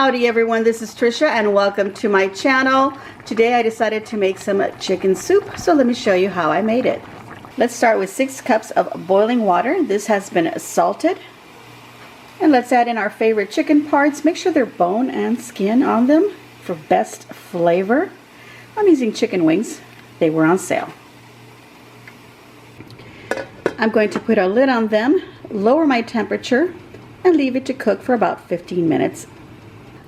Howdy everyone, this is Trisha and welcome to my channel. Today I decided to make some chicken soup, so let me show you how I made it. Let's start with 6 cups of boiling water. This has been salted. And let's add in our favorite chicken parts. Make sure they're bone and skin on them for best flavor. I'm using chicken wings. They were on sale. I'm going to put a lid on them, lower my temperature, and leave it to cook for about 15 minutes.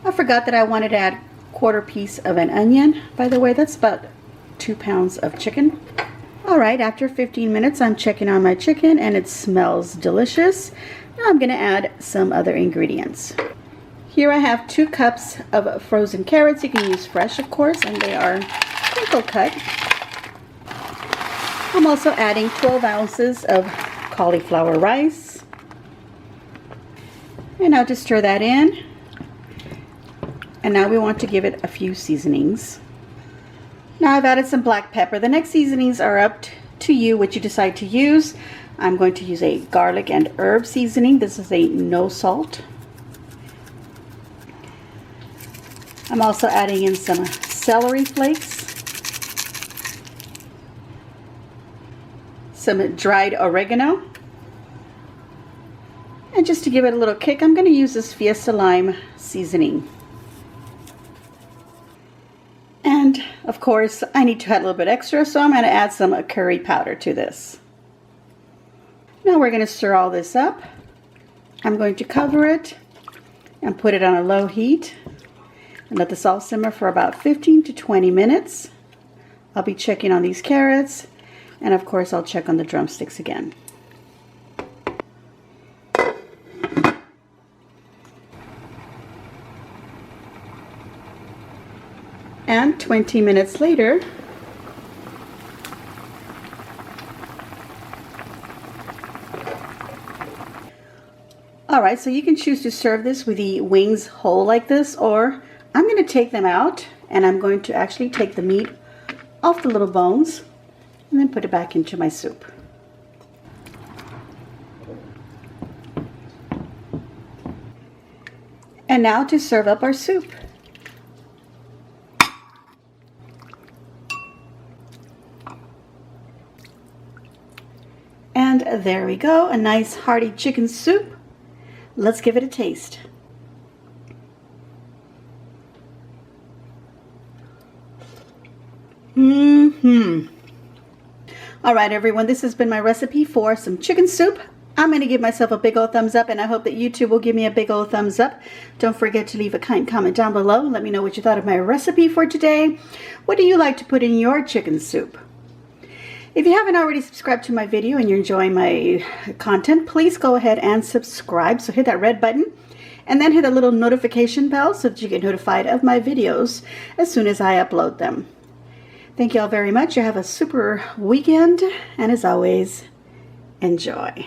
I forgot that I wanted to add 1/4 piece of an onion. By the way, that's about 2 pounds of chicken. Alright, after 15 minutes I'm checking on my chicken and it smells delicious. Now I'm going to add some other ingredients. Here I have 2 cups of frozen carrots. You can use fresh, of course, and they are crinkle cut. I'm also adding 12 ounces of cauliflower rice. And now to stir that in. And now we want to give it a few seasonings. Now I've added some black pepper. The next seasonings are up to you, what you decide to use. I'm going to use a garlic and herb seasoning. This is a no salt. I'm also adding in some celery flakes, some dried oregano, and just to give it a little kick, I'm going to use this Fiesta lime seasoning. And of course, I need to add a little bit extra, so I'm going to add some curry powder to this. Now we're going to stir all this up. I'm going to cover it and put it on a low heat and let this all simmer for about 15 to 20 minutes. I'll be checking on these carrots, and of course I'll check on the drumsticks again. And 20 minutes later, alright, so you can choose to serve this with the wings whole like this, or I'm going to take them out and I'm going to actually take the meat off the little bones and then put it back into my soup. And now to serve up our soup. And there we go, a nice hearty chicken soup. Let's give it a taste. Alright everyone, this has been my recipe for some chicken soup. I'm going to give myself a big old thumbs up, and I hope that you too will give me a big old thumbs up. Don't forget to leave a kind comment down below. Let me know what you thought of my recipe for today. What do you like to put in your chicken soup? If you haven't already subscribed to my video and you're enjoying my content, please go ahead and subscribe. So hit that red button and then hit the little notification bell so that you get notified of my videos as soon as I upload them. Thank you all very much. You have a super weekend, and as always, enjoy.